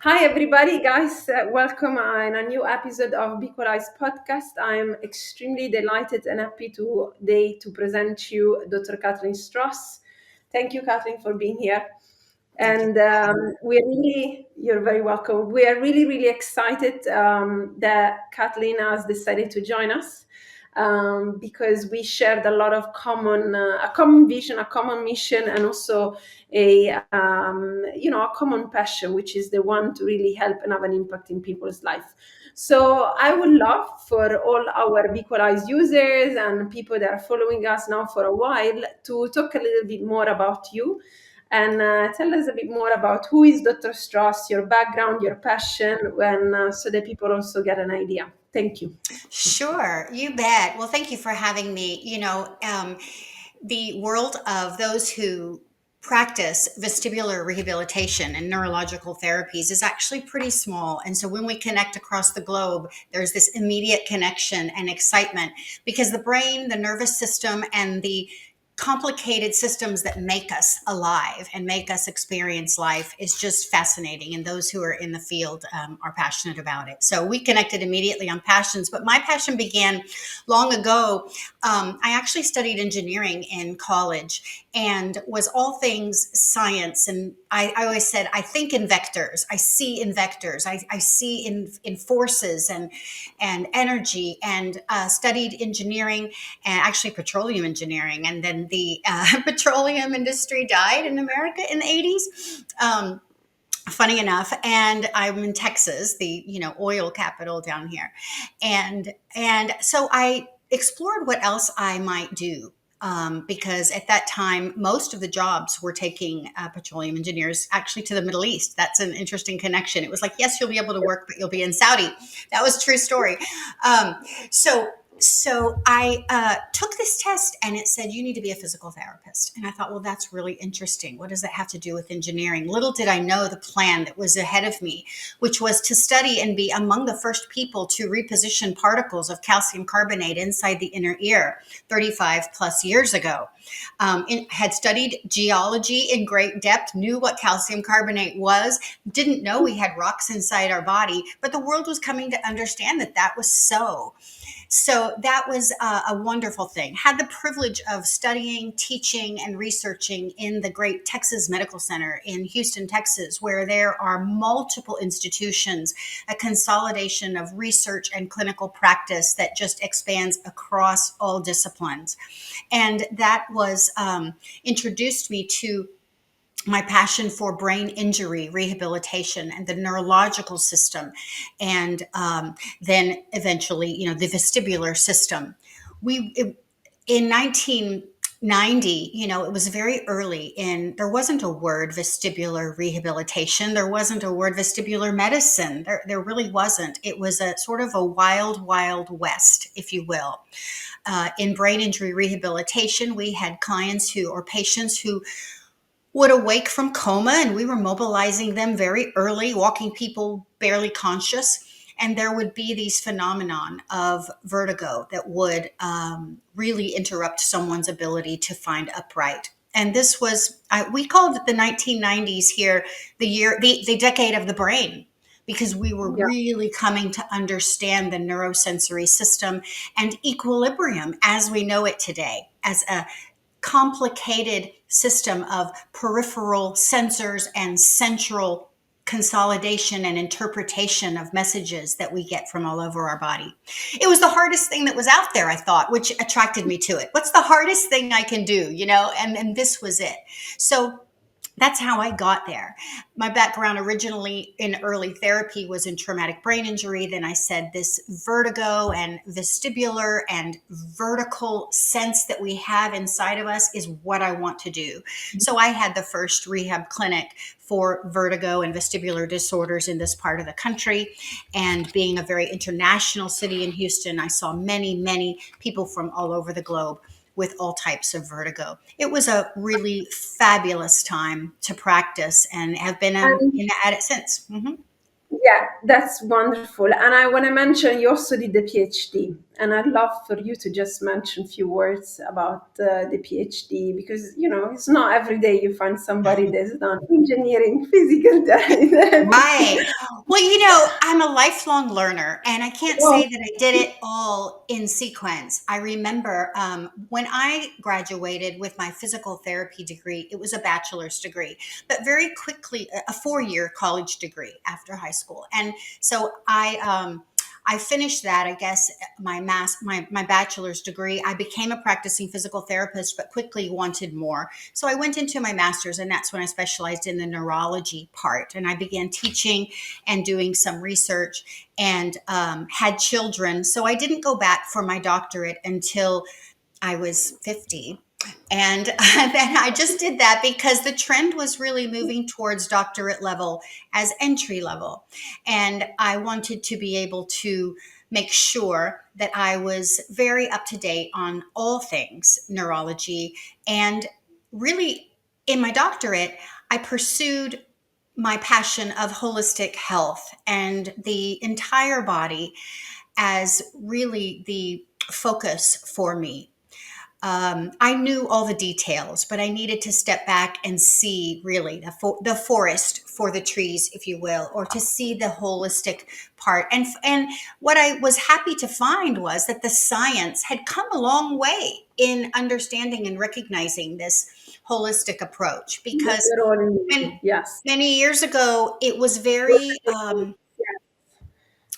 Hi, everybody, guys. Welcome in a new episode of BEqualise podcast. I'm extremely delighted and happy today to present you Dr. Kathleen Stross. Thank you, Kathleen, for being here. And you're very welcome. We are really, really excited that Kathleen has decided to join us because we shared a lot of a common vision, a common mission, and also a common passion, which is the one to really help and have an impact in people's life. So I would love for all our BEqualise users and people that are following us now for a while to talk a little bit more about you and tell us a bit more about who is Dr. Stross, your background, your passion, so that people also get an idea. Thank you. Sure, you bet. Well, thank you for having me. The world of those who practice vestibular rehabilitation and neurological therapies is actually pretty small. And so when we connect across the globe, there's this immediate connection and excitement because the brain, the nervous system, and the complicated systems that make us alive and make us experience life is just fascinating. And those who are in the field are passionate about it. So we connected immediately on passions, but my passion began long ago. I actually studied engineering in college and was all things science. And I always said, I think in vectors, I see in vectors, I see in forces and energy, and studied engineering and actually petroleum engineering. And then the petroleum industry died in America in the 80s. Funny enough, and I'm in Texas, the oil capital down here, and so I explored what else I might do. Because at that time, most of the jobs were taking petroleum engineers actually to the Middle East. That's an interesting connection. It was like, yes, you'll be able to work, but you'll be in Saudi. That was a true story. Um, so so I took this test and it said, you need to be a physical therapist. And I thought, well, that's really interesting. What does that have to do with engineering? Little did I know the plan that was ahead of me, which was to study and be among the first people to reposition particles of calcium carbonate inside the inner ear 35 plus years ago. Had studied geology in great depth, knew what calcium carbonate was, didn't know we had rocks inside our body, but the world was coming to understand that that was so. So that was a wonderful thing. Had the privilege of studying, teaching, and researching in the great Texas Medical Center in Houston, Texas, where there are multiple institutions, a consolidation of research and clinical practice that just expands across all disciplines. And that was introduced me to my passion for brain injury rehabilitation and the neurological system, and then eventually, the vestibular system. In 1990, it was very early there wasn't a word vestibular rehabilitation. There wasn't a word vestibular medicine. There really wasn't. It was a sort of a wild, wild west, if you will. In brain injury rehabilitation, we had patients who would awake from coma, and we were mobilizing them very early, walking people barely conscious. And there would be these phenomenon of vertigo that would really interrupt someone's ability to find upright. And this was, we called it the 1990s here, the decade of the brain, because we were really coming to understand the neurosensory system and equilibrium as we know it today, as a complicated system of peripheral sensors and central consolidation and interpretation of messages that we get from all over our body. It was the hardest thing that was out there, I thought, which attracted me to it. What's the hardest thing I can do, and this was it. So that's how I got there. My background originally in early therapy was in traumatic brain injury. Then I said this vertigo and vestibular and vertical sense that we have inside of us is what I want to do. So I had the first rehab clinic for vertigo and vestibular disorders in this part of the country. And being a very international city in Houston, I saw many, many people from all over the globe with all types of vertigo. It was a really fabulous time to practice, and have been at it since. Mm-hmm. Yeah, that's wonderful. And I want to mention you also did the PhD. And I'd love for you to just mention a few words about the PhD, because it's not every day you find somebody that's done engineering, physical therapy. Right. Well, I'm a lifelong learner, and I can't say Well, that I did it all in sequence. I remember when I graduated with my physical therapy degree, it was a bachelor's degree, but very quickly, a 4-year college degree after high school. And so I finished that, I guess, my bachelor's degree. I became a practicing physical therapist, but quickly wanted more. So I went into my master's, and that's when I specialized in the neurology part. And I began teaching and doing some research, and had children. So I didn't go back for my doctorate until I was 50. And then I just did that because the trend was really moving towards doctorate level as entry level. And I wanted to be able to make sure that I was very up to date on all things neurology. And really, in my doctorate, I pursued my passion of holistic health and the entire body as really the focus for me. I knew all the details, but I needed to step back and see really the forest for the trees, if you will, or to see the holistic part. And what I was happy to find was that the science had come a long way in understanding and recognizing this holistic approach, because you're all many, yes. many years ago it was very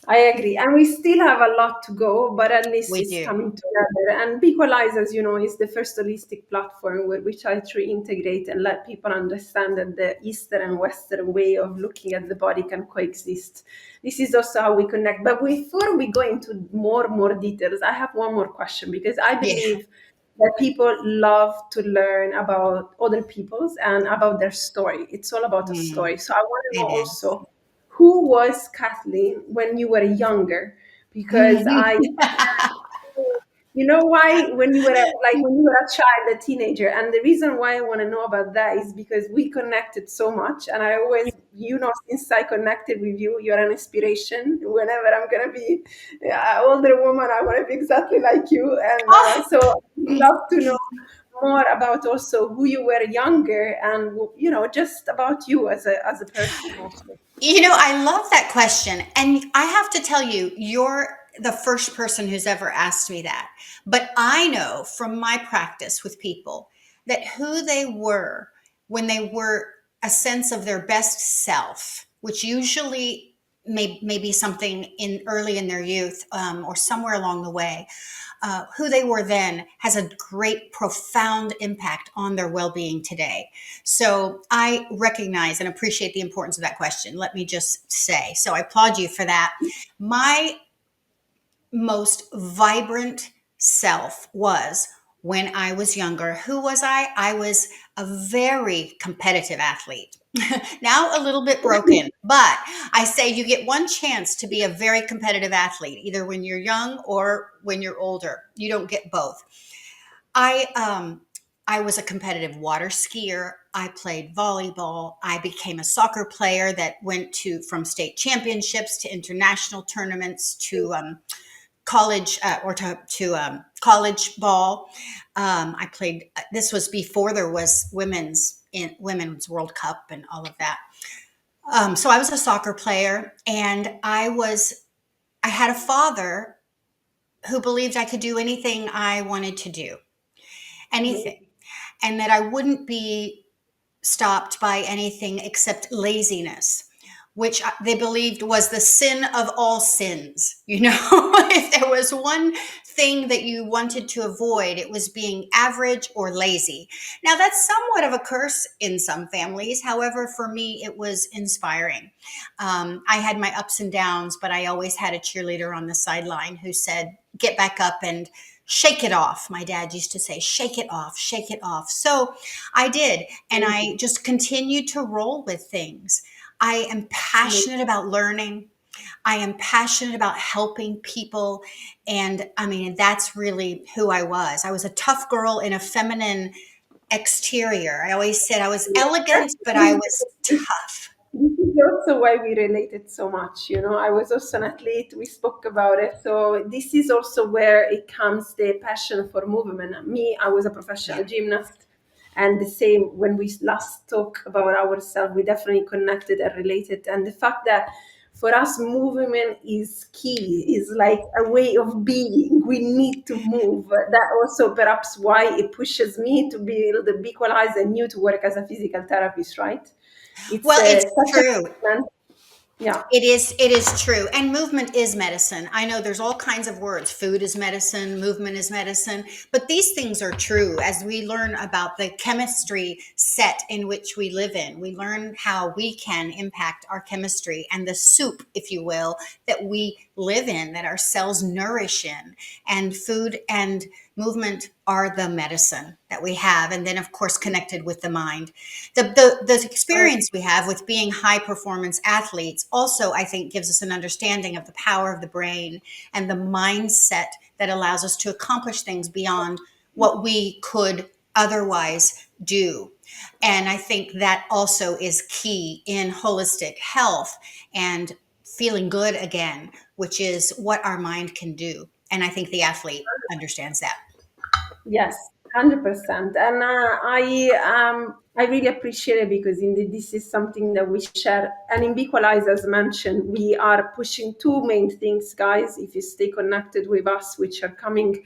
I agree. And we still have a lot to go, but at least we it's do. coming together. And BEqualise, as you know, is the first holistic platform where we try to integrate and let people understand that the Eastern and Western way of looking at the body can coexist. This is also how we connect. But before we go into more details, I have one more question, because I Yeah. believe that people love to learn about other people's and about their story. It's all about a Mm, story. So I want to know it is. also, who was Kathleen when you were younger? Because you know why, when you were a child, a teenager, and the reason why I want to know about that is because we connected so much, and I always, since I connected with you, you're an inspiration. Whenever I'm gonna be an older woman, I want to be exactly like you, and Oh, so I'd love to know more about also who you were younger, and just about you as a person also. I love that question. And I have to tell you, you're the first person who's ever asked me that. But I know from my practice with people that who they were when they were a sense of their best self, which usually may be something in early in their youth, or somewhere along the way, who they were then has a great, profound impact on their well being today. So I recognize and appreciate the importance of that question. Let me just say. So I applaud you for that. My most vibrant self was when I was younger. Who was I? I was a very competitive athlete. Now a little bit broken, but I say you get one chance to be a very competitive athlete, either when you're young or when you're older. You don't get both. I I was a competitive water skier. I played volleyball. I became a soccer player that went to from state championships to international tournaments to college or to college ball. I played. This was before there was women's World Cup and all of that. So I was a soccer player, and I had a father who believed I could do anything I wanted to do, anything, and that I wouldn't be stopped by anything except laziness, which they believed was the sin of all sins. If there was one thing that you wanted to avoid, it was being average or lazy. Now, that's somewhat of a curse in some families. However, for me, it was inspiring. I had my ups and downs, but I always had a cheerleader on the sideline who said, get back up and shake it off. My dad used to say, shake it off, shake it off. So I did. And I just continued to roll with things. I am passionate about learning. I am passionate about helping people. And I mean, that's really who I was. I was a tough girl in a feminine exterior. I always said I was elegant, but I was tough. This is also why we related so much. I was also an athlete. We spoke about it. So this is also where it comes the passion for movement. Me, I was a Yeah. professional gymnast, and the same when we last talked about ourselves, we definitely connected and related. And the fact that for us, movement is key, is like a way of being. We need to move. That also perhaps why it pushes me to build the BEqualise and you to work as a physical therapist, right? It's Well, it's such true. a yeah. It is true. And movement is medicine. I know there's all kinds of words. Food is medicine, movement is medicine, but these things are true as we learn about the chemistry set in which we live in. We learn how we can impact our chemistry and the soup, if you will, that we live in, that our cells nourish in. And food and movement are the medicine that we have. And then, of course, connected with the mind. The I, experience we have with being high performance athletes also, I think, gives us an understanding of the power of the brain and the mindset that allows us to accomplish things beyond what we could otherwise do. And I think that also is key in holistic health and feeling good again, which is what our mind can do. And I think the athlete understands that. yes, 100%. And I really appreciate it because indeed this is something that we share. And in BEqualise, as mentioned, we are pushing two main things, guys. If you stay connected with us, which are coming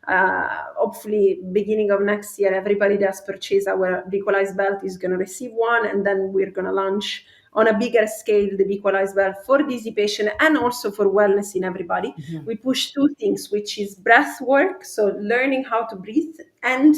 hopefully beginning of next year, everybody that's purchased our BEqualise belt is going to receive one, and then we're going to launch on a bigger scale the BEqualise belt for dizzy patient and also for wellness in everybody. Mhm. We push two things, which is breath work, so learning how to breathe, and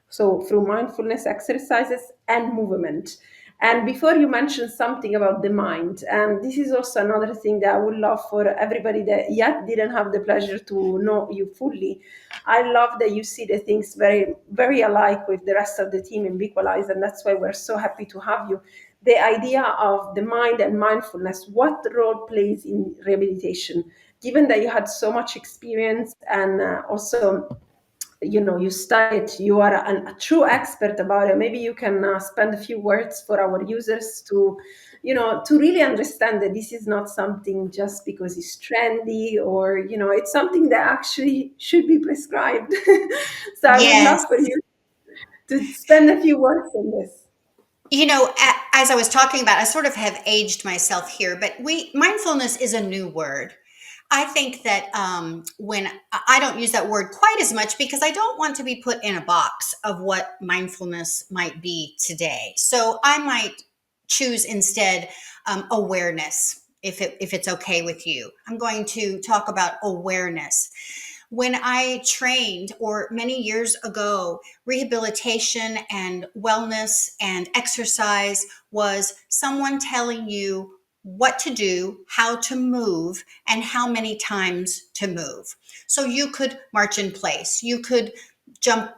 so through mindfulness exercises and movement. And before you mentioned something about the mind, and this is also another thing that I would love for everybody that yet didn't have the pleasure to know you fully. I love that you see the things very, very alike with the rest of the team in BEqualise, and that's why we're so happy to have you. The idea of the mind and mindfulness, what role plays in rehabilitation? Given that you had so much experience and also you studied, you are a true expert about it. Maybe you can spend a few words for our users to really understand that this is not something just because it's trendy, or it's something that actually should be prescribed. So I would Yes. love for you to spend a few words on this. As I was talking about, I sort of have aged myself here, but mindfulness is a new word. I think that when I don't use that word quite as much because I don't want to be put in a box of what mindfulness might be today. So I might choose instead awareness, if it's okay with you. I'm going to talk about awareness. When I trained, or many years ago, rehabilitation and wellness and exercise was someone telling you what to do, how to move, and how many times to move. So you could march in place, you could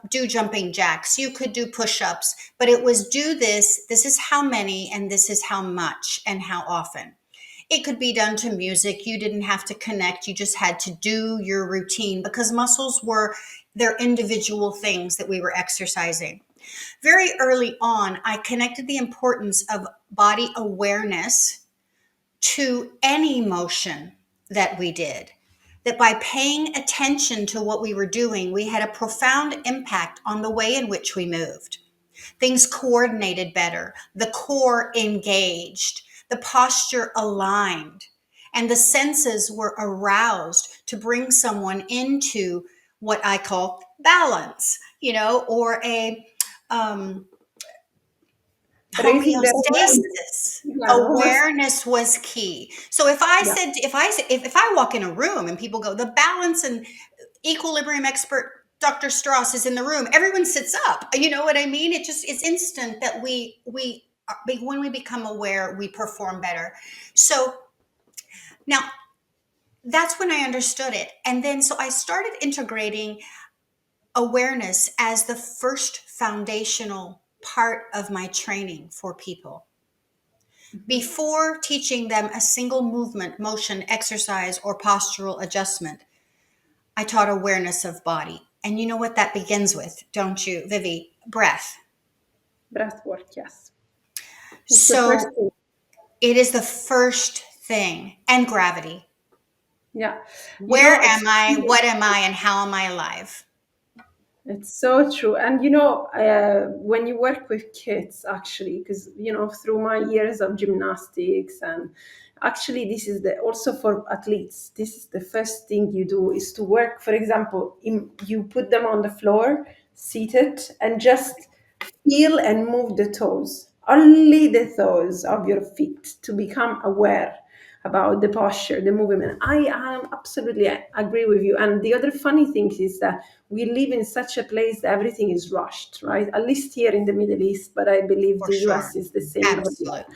do jumping jacks, you could do push-ups, but it was do this is how many, and this is how much and how often. It could be done to music. You didn't have to connect. You just had to do your routine because muscles were their individual things that we were exercising. Very early on, I connected the importance of body awareness to any motion that we did. That by paying attention to what we were doing, we had a profound impact on the way in which we moved. Things coordinated better, the core engaged, the posture aligned, and the senses were aroused to bring someone into what I call balance, or a um, Raising their awareness. homeostasis. Yeah, almost. Awareness was key. So if I Yeah. said, if I walk in a room and people go, the balance and equilibrium expert Dr. Stross is in the room, everyone sits up. You know what I mean? It's instant that when we become aware, we perform better. So now that's when I understood it. And then so I started integrating awareness as the first foundational part of my training for people. Mhm. Before teaching them a single movement, motion, exercise, or postural adjustment, I taught awareness of body. And you know what that begins with, don't you, Vivi? Breath. Breath work, yes. It's the first So thing. It is the first thing. And gravity. Yeah. Where It's am I? What am I? And how am I alive? It's so true. And when you work with kids, actually, because, through my years of gymnastics, and actually, this is also for athletes, this is the first thing you do is to work. For example, you put them on the floor, seated, and just feel and move the toes, only the toes of your feet, to become aware about the posture, the movement. I absolutely agree with you. And the other funny thing is that we live in such a place that everything is rushed, right? At least here in the Middle East, but I believe For the sure. US is the same everywhere. Absolutely.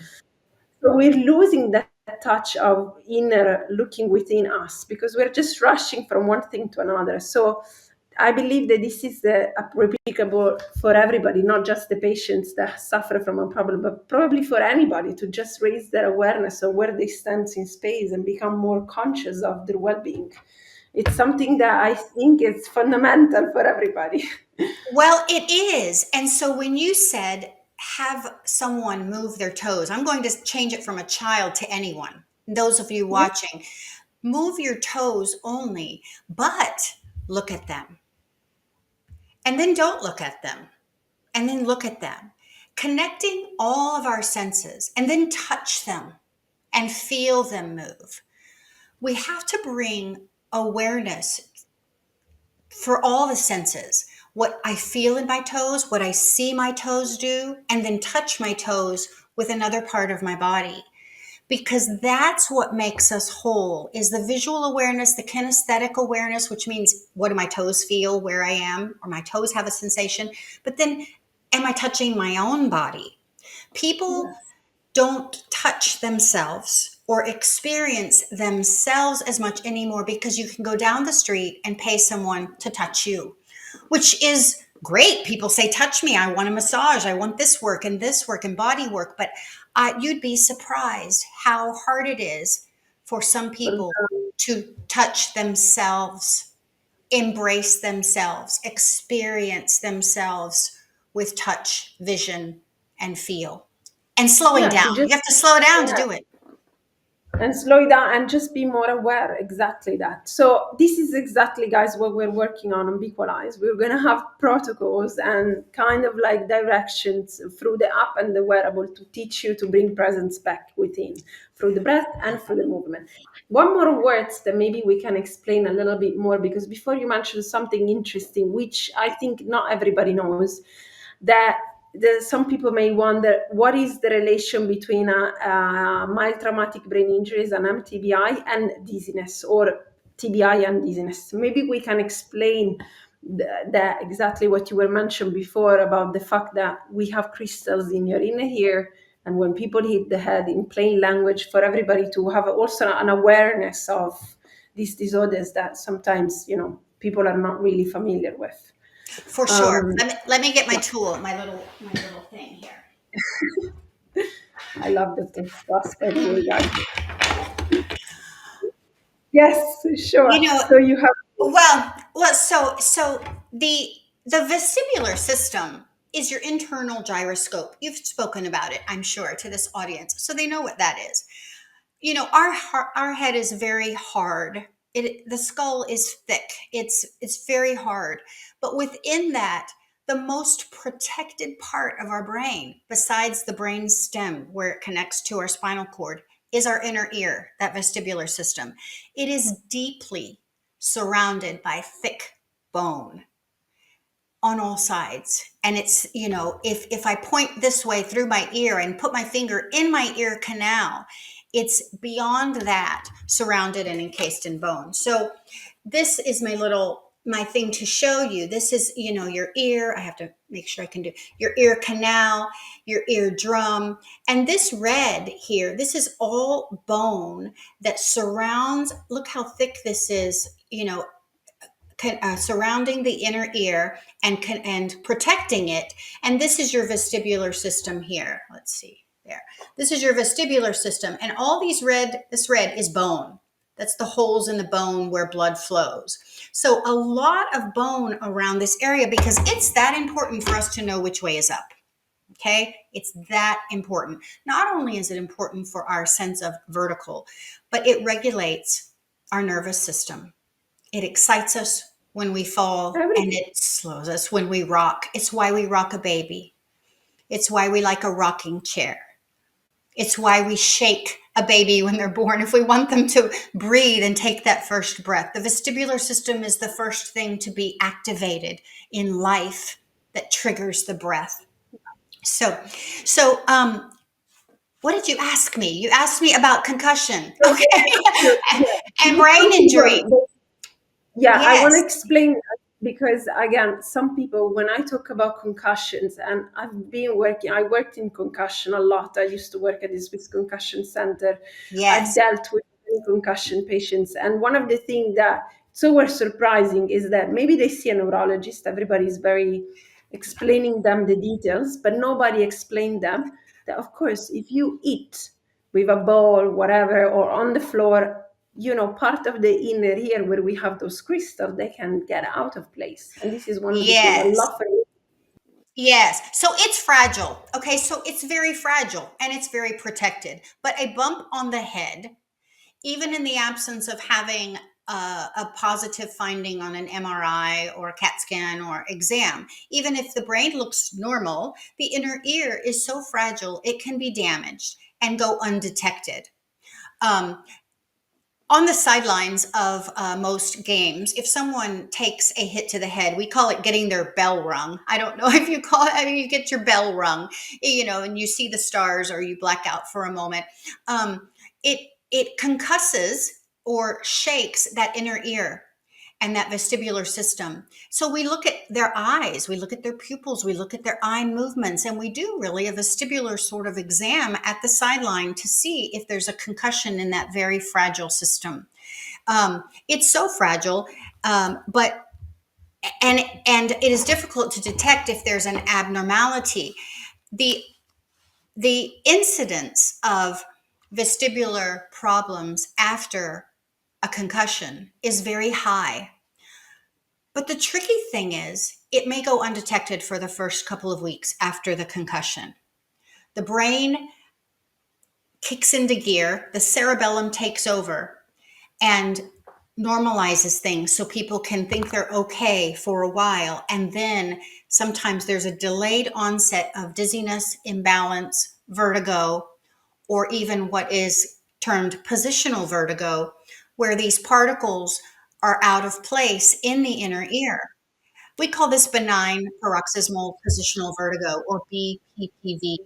So we're losing that touch of inner looking within us because we're just rushing from one thing to another. So I believe that this is replicable for everybody, not just the patients that suffer from a problem, but probably for anybody, to just raise their awareness of where they stand in space and become more conscious of their well-being. It's something that I think is fundamental for everybody. Well, it is. And so when you said have someone move their toes, I'm going to change it from a child to anyone. Those of you Yeah, watching, move your toes only, but look at them. And then don't look at them. And then look at them. Connecting all of our senses and then touch them and feel them move. We have to bring awareness for all the senses, what I feel in my toes, what I see my toes do, and then touch my toes with another part of my body. Because that's what makes us whole, is the visual awareness, the kinesthetic awareness, which means what do my toes feel where I am, or my toes have a sensation. But then am I touching my own body? People yes. don't touch themselves or experience themselves as much anymore because you can go down the street and pay someone to touch you, which is great. People say, touch me. I want a massage. I want this work and body work. But you'd be surprised how hard it is for some For people to touch themselves, embrace themselves, experience themselves with touch, vision, and feel. And slowing yeah, to down. just You have to slow down to yeah, do it. and slow it down and just be more aware. Exactly that. So this is exactly, guys, what we're working on BEqualise. We're going to have protocols and kind of like directions through the app and the wearable to teach you to bring presence back within through the breath and through the movement. One more words that maybe we can explain a little bit more, because before you mentioned something interesting which I think not everybody knows, that some people may wonder what is the relation between a mild traumatic brain injuries and MTBI and dizziness, or TBI and dizziness. Maybe we can explain that exactly what you were mentioned before about the fact that we have crystals in your inner ear, and when people hit the head, in plain language, for everybody to have also an awareness of these disorders that sometimes people are not really familiar with. For sure. um, Let me get my tool, my little thing here. I love the stuff, by the way, guys. Yes, sure. You know, So you have, well, so the vestibular system is your internal gyroscope. You've spoken about it, I'm sure, to this audience, so they know what that is. Our head is very hard. The skull is thick. It's very hard. But within that, the most protected part of our brain, besides the brain stem where it connects to our spinal cord, is our inner ear, that vestibular system. It is deeply surrounded by thick bone on all sides. And it's, if I point this way through my ear and put my finger in my ear canal, it's beyond that, surrounded and encased in bone. So this is my thing to show you. This is, your ear. I have to make sure I can do your ear canal, your eardrum. And this red here, this is all bone that surrounds, look how thick this is, surrounding the inner ear and protecting it. And this is your vestibular system here. Let's see there. This is your vestibular system, and all this red is bone. That's the holes in the bone where blood flows. So a lot of bone around this area, because it's that important for us to know which way is up. Okay, it's that important. Not only is it important for our sense of vertical, but it regulates our nervous system. It excites us when we fall and Everything. it slows us when we rock. It's why we rock a baby. It's why we like a rocking chair. It's why we shake a baby when they're born if we want them to breathe and take that first breath. The vestibular system is the first thing to be activated in life that triggers the breath. So, so, what did you ask me? You asked me about concussion, So okay, yeah, and brain some injury. people, yeah, I want to Yes, explain because again, some people, when I talk about concussions, and I worked in concussion a lot. I used to work at the Swiss Concussion Center. I've yes, dealt with many concussion patients, and one of the things that so were surprising is that maybe they see a neurologist. Everybody's very explaining them the details, but nobody explained them that, of course, if you eat with a bowl, whatever, or on the floor, part of the inner ear where we have those crystals, they can get out of place. And this is one of the things I yes, love for yes. So it's fragile. Okay, so it's very fragile and it's very protected. But a bump on the head, even in the absence of having a positive finding on an MRI or a CAT scan or exam, even if the brain looks normal, the inner ear is so fragile it can be damaged and go undetected. Um, on the sidelines of most games, if someone takes a hit to the head, we call it getting their bell rung. I don't know if you call it, I mean, you get your bell rung, and you see the stars or you black out for a moment. Um, it concusses or shakes that inner ear and that vestibular system. So we look at their eyes, we look at their pupils, we look at their eye movements, and we do really a vestibular sort of exam at the sideline to see if there's a concussion in that very fragile system. It's so fragile, but and it is difficult to detect if there's an abnormality. The the incidence of vestibular problems after a concussion is very high. But the tricky thing is, it may go undetected for the first couple of weeks after the concussion. The brain kicks into gear, the cerebellum takes over and normalizes things so people can think they're okay for a while. And then sometimes there's a delayed onset of dizziness, imbalance, vertigo, or even what is termed positional vertigo, where these particles are out of place in the inner ear. We call this benign paroxysmal positional vertigo, or BPPV.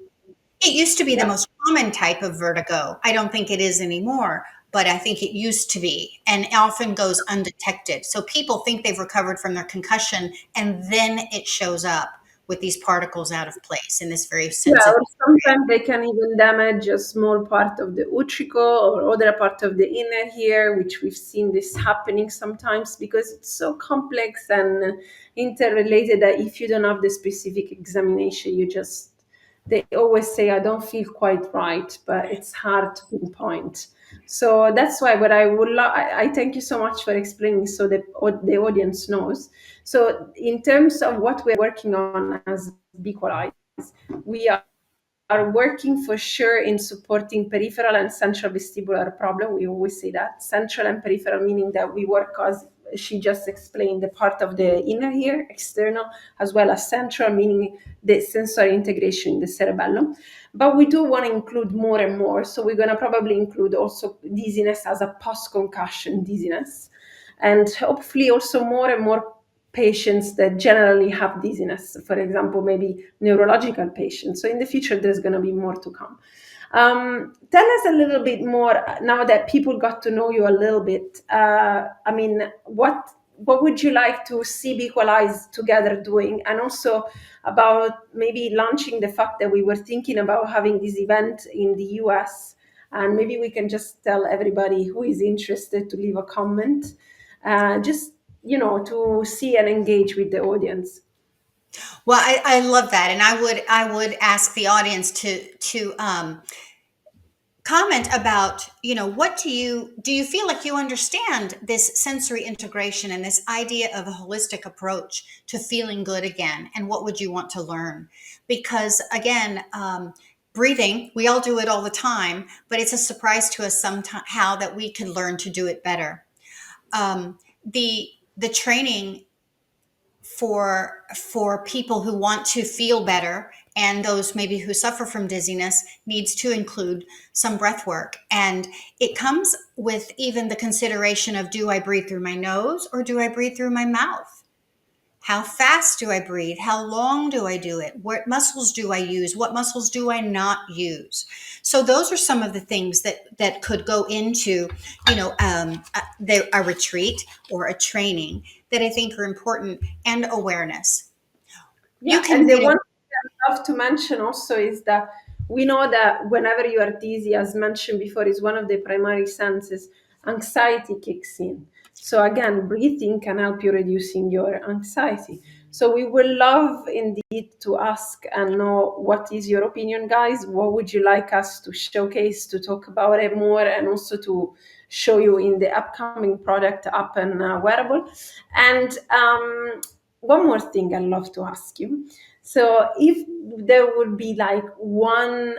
It used to be the yeah. most common type of vertigo. I don't think it is anymore, but I think it used to be, and often goes undetected. So people think they've recovered from their concussion, and then it shows up with these particles out of place in this very Yeah, sensitive or sometimes they can even damage a small part of the utricle or other part of the inner ear, which we've seen this happening sometimes because it's so complex and interrelated that if you don't have the specific examination, they always say, I don't feel quite right, but it's hard to pinpoint. So that's why what I would I thank you so much for explaining so that the audience knows. So in terms of what we're working on as BEqualise, we are working for sure in supporting peripheral and central vestibular problem. We always say that central and peripheral, meaning that we work, as she just explained, the part of the inner ear, external, as well as central, meaning the sensory integration in the cerebellum. But we do want to include more and more. So we're going to probably include also dizziness as a post-concussion dizziness. And hopefully also more and more patients that generally have dizziness, for example, maybe neurological patients. So in the future, there's going to be more to come. Tell us a little bit more now that people got to know you a little bit. I mean, what would you like to see BEqualise together doing, and also about maybe launching the fact that we were thinking about having this event in the US, and maybe we can just tell everybody who is interested to leave a comment. Just to see and engage with the audience. Well, I love that, and I would ask the audience to comment about, what do you feel like you understand this sensory integration and this idea of a holistic approach to feeling good again, and what would you want to learn? Because again, breathing, we all do it all the time, but it's a surprise to us somehow that we can learn to do it better. The training for people who want to feel better, and those maybe who suffer from dizziness, needs to include some breath work. And it comes with even the consideration of, do I breathe through my nose or do I breathe through my mouth? How fast do I breathe? How long do I do it? What muscles do I use? What muscles do I not use? So those are some of the things that could go into, a retreat or a training that I think are important, and awareness. You Yeah, can and the read one thing I love to mention also is that we know that whenever you are dizzy, as mentioned before, is one of the primary senses, anxiety kicks in. So again, breathing can help you reducing your anxiety. So we will love indeed to ask and know what is your opinion, guys. What would you like us to showcase, to talk about it more, and also to show you in the upcoming product up and wearable. And one more thing I'd love to ask you. So, if there would be like one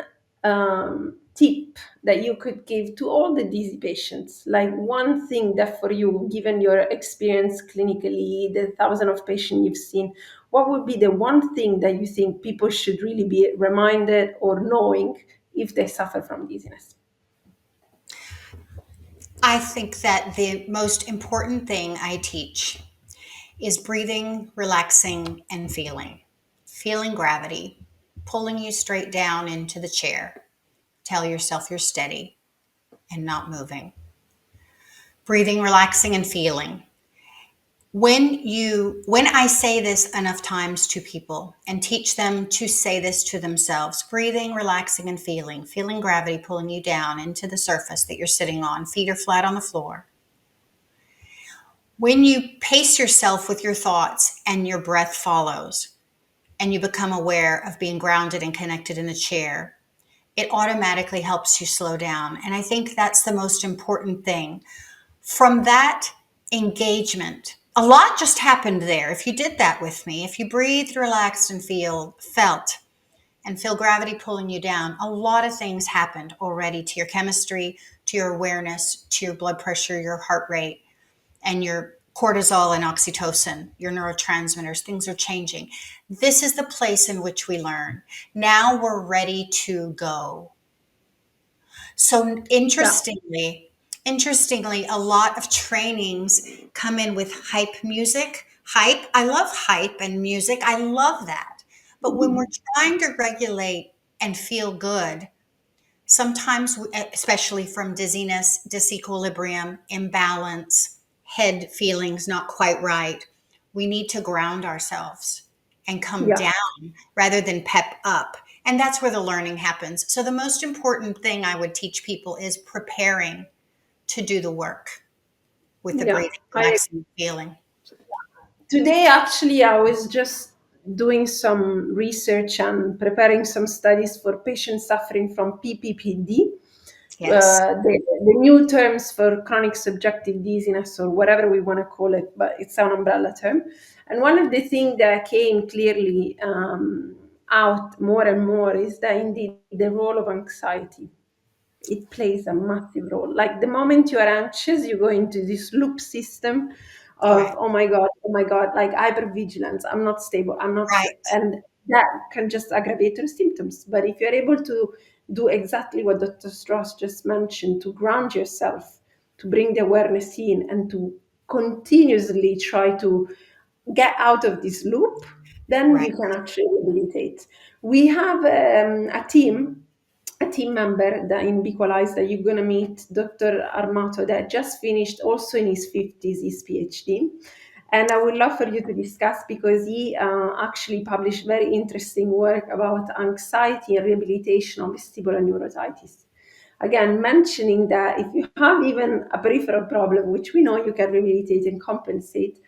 tip that you could give to all the dizzy patients, like one thing that for you, given your experience clinically, the thousands of patients you've seen, what would be the one thing that you think people should really be reminded or knowing if they suffer from dizziness? I think that the most important thing I teach is breathing, relaxing, and feeling. Feeling gravity, pulling you straight down into the chair. Tell yourself you're steady and not moving. Breathing, relaxing, and feeling. When I say this enough times to people and teach them to say this to themselves, breathing, relaxing, and feeling gravity pulling you down into the surface that you're sitting on, feet are flat on the floor. When you pace yourself with your thoughts and your breath follows, and you become aware of being grounded and connected in the chair, it automatically helps you slow down. And I think that's the most important thing. From that engagement, a lot just happened there. If you did that with me, if you breathed, relaxed, and felt and feel gravity pulling you down, a lot of things happened already to your chemistry, to your awareness, to your blood pressure, your heart rate, and your cortisol and oxytocin, your neurotransmitters. Things are changing. This is the place in which we learn. Now we're ready to go. So Yeah, interestingly, a lot of trainings come in with hype music. Hype, I love hype and music. I love that. But when we're trying to regulate and feel good, sometimes, especially from dizziness, disequilibrium, imbalance, head feelings not quite right, we need to ground ourselves and come yeah, down rather than pep up. And that's where the learning happens. So, the most important thing I would teach people is preparing to do the work with the yeah. breathing, relaxing, feeling. Today, actually, I was just doing some research and preparing some studies for patients suffering from PPPD, Yes, the new terms for chronic subjective dizziness, or whatever we want to call it, but it's an umbrella term. And one of the things that came clearly out more and more is that indeed the role of anxiety, it plays a massive role. Like the moment you are anxious, you go into this loop system of, correct. oh my God, like hypervigilance. I'm not stable. I'm not, Right, and that can just aggravate your symptoms. But if you're able to do exactly what Dr. Strauss just mentioned, to ground yourself, to bring the awareness in, and to continuously try to get out of this loop, then right. you can actually rehabilitate. We have a team member that in BEqualise that you're going to meet, Dr. Armato, that just finished also in his 50s his PhD. And I would love for you to discuss because he actually published very interesting work about anxiety and rehabilitation of vestibular neuritis. Again, mentioning that if you have even a peripheral problem, which we know you can rehabilitate and compensate,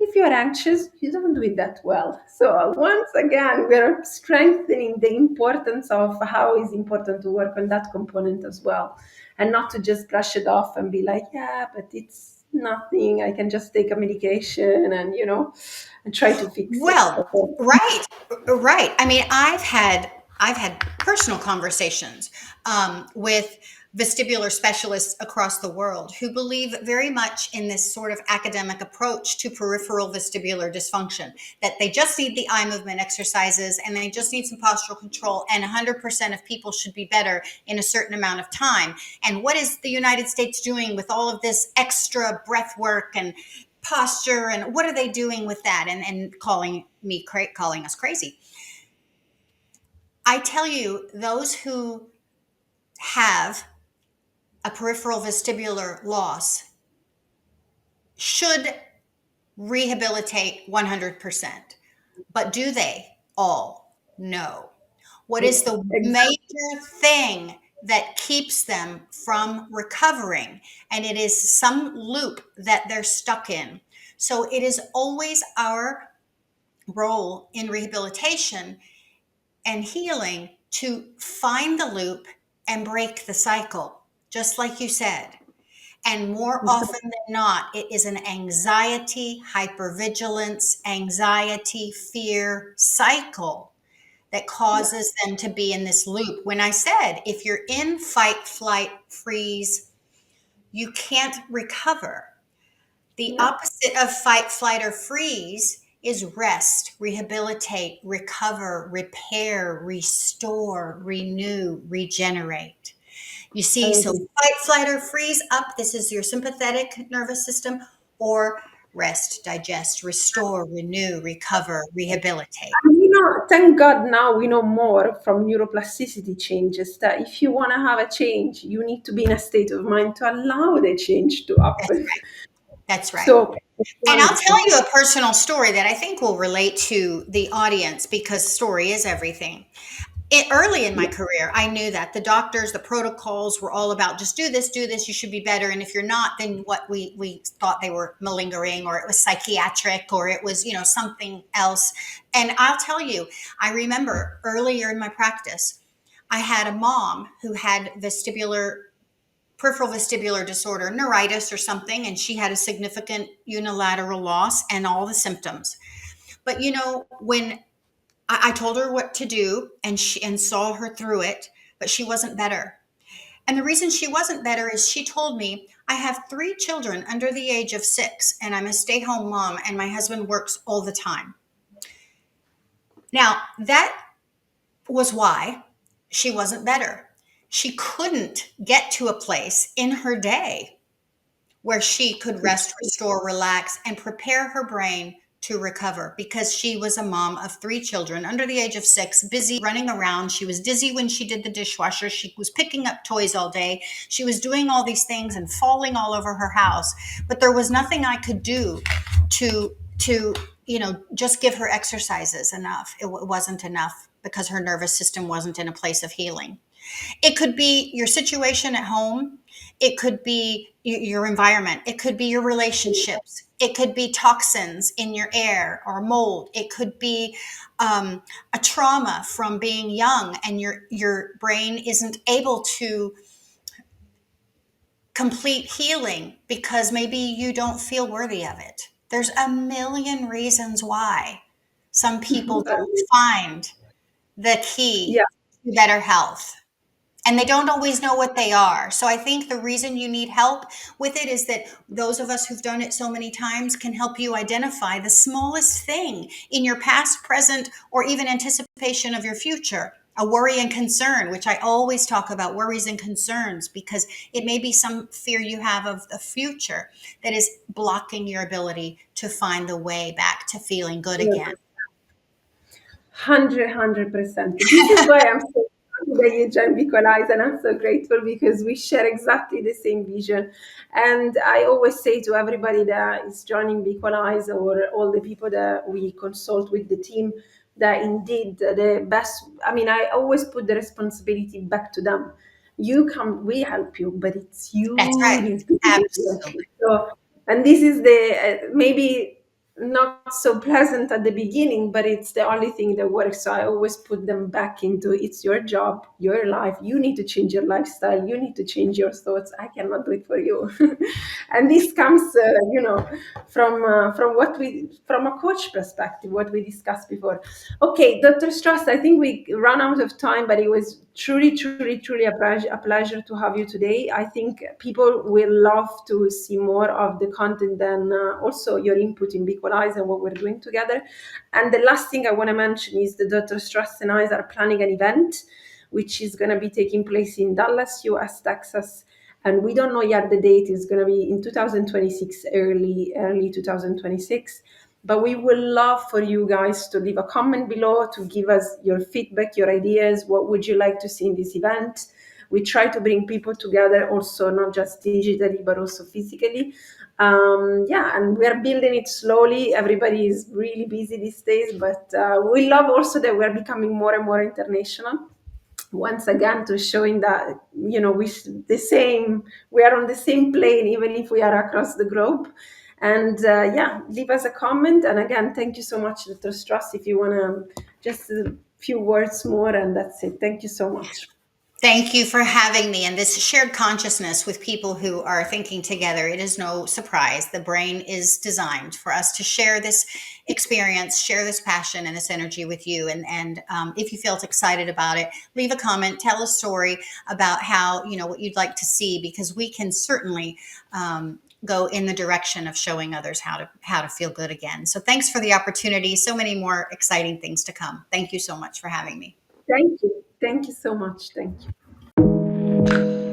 If you're anxious, you don't do it that well. So once again, we're strengthening the importance of how it's important to work on that component as well, and not to just brush it off and be like, yeah, but it's nothing. I can just take a medication and, and try to fix it. Well, So, right, right. I mean, I've had personal conversations with vestibular specialists across the world who believe very much in this sort of academic approach to peripheral vestibular dysfunction, that they just need the eye movement exercises and they just need some postural control, and 100% of people should be better in a certain amount of time. And what is the United States doing with all of this extra breath work and posture, and what are they doing with that, and calling us crazy? I tell you, those who have a peripheral vestibular loss should rehabilitate 100%. But do they all? No. What is the exactly. major thing that keeps them from recovering? And it is some loop that they're stuck in. So it is always our role in rehabilitation and healing to find the loop and break the cycle, just like you said. And more often than not, it is an anxiety, hypervigilance, anxiety, fear cycle that causes them to be in this loop. When I said, if you're in fight, flight, freeze, you can't recover. The Yeah. opposite of fight, flight, or freeze is rest, rehabilitate, recover, repair, restore, renew, regenerate. You I see, so agree. fight, flight, or freeze up, this is your sympathetic nervous system, or rest, digest, restore, renew, recover, rehabilitate. And thank God now we know more from neuroplasticity changes that if you want to have a change, you need to be in a state of mind to allow the change to That's happen. right. That's right. So it's And I'll tell wonderful. you a personal story that I think will relate to the audience, because story is everything. Early in my Yeah. career, I knew that the doctors, the protocols were all about just do this, you should be better. And if you're not, then what we thought they were malingering, or it was psychiatric, or it was, something else. And I'll tell you, I remember earlier in my practice, I had a mom who had peripheral vestibular disorder, neuritis or something, and she had a significant unilateral loss and all the symptoms. But when I told her what to do, and saw her through it, but she wasn't better. And the reason she wasn't better is she told me, I have 3 children under the age of 6, and I'm a stay-home mom, and my husband works all the time. Now, that was why she wasn't better. She couldn't get to a place in her day where she could rest, restore, relax, and prepare her brain to recover, because she was a mom of 3 children under the age of 6, busy running around. She was dizzy when she did the dishwasher. She was picking up toys all day. She was doing all these things and falling all over her house. But there was nothing I could do to just give her exercises enough. It wasn't enough, because her nervous system wasn't in a place of healing. It could be your situation at home. It could be your environment. It could be your relationships. It could be toxins in your air or mold. It could be a trauma from being young, and your brain isn't able to complete healing because maybe you don't feel worthy of it. There's a million reasons why some people don't find the Yeah. key to better health, and they don't always know what they are. So I think the reason you need help with it is that those of us who've done it so many times can help you identify the smallest thing in your past, present, or even anticipation of your future. A worry and concern, which I always talk about, worries and concerns, because it may be some fear you have of the future that is blocking your ability to find the way back to feeling good again. 100%. This is why I'm so happy that you joined BEqualise, and I'm so grateful because we share exactly the same vision. And I always say to everybody that is joining BEqualise, or all the people that we consult with the team, that indeed the best, I mean, I always put the responsibility back to them. You come, we help you, but it's That's you right. need to do it. Absolutely. So, and this is the maybe not so pleasant at the beginning, but it's the only thing that works. So I always put them back into, it's your job, your life. You need to change your lifestyle. You need to change your thoughts. I cannot do it for you. And this comes, from what we, from a coach perspective, what we discussed before. Okay, Dr. Strauss, I think we ran out of time, but it was truly, truly, truly a pleasure to have you today. I think people will love to see more of the content than also your input in BEqualise and what we're doing together. And the last thing I want to mention is that Dr. Strauss and I are planning an event which is going to be taking place in Dallas, US, Texas. And we don't know yet the date. Is going to be in 2026, early 2026. But we would love for you guys to leave a comment below, to give us your feedback, your ideas. What would you like to see in this event? We try to bring people together also, not just digitally, but also physically. Yeah, and we are building it slowly. Everybody is really busy these days, but we love also that we're becoming more and more international, once again, to showing that, we are on the same plane, even if we are across the globe. And yeah, leave us a comment. And again, thank you so much, Dr. Strauss. If you want to just a few words more, and that's it. Thank you so much. Thank you for having me. And this shared consciousness with people who are thinking together, it is no surprise. The brain is designed for us to share this experience, share this passion and this energy with you. And if you felt excited about it, leave a comment, tell a story about how, what you'd like to see, because we can certainly go in the direction of showing others how to feel good again. So thanks for the opportunity. So many more exciting things to come. Thank you so much for having me. Thank you. Thank you so much. Thank you.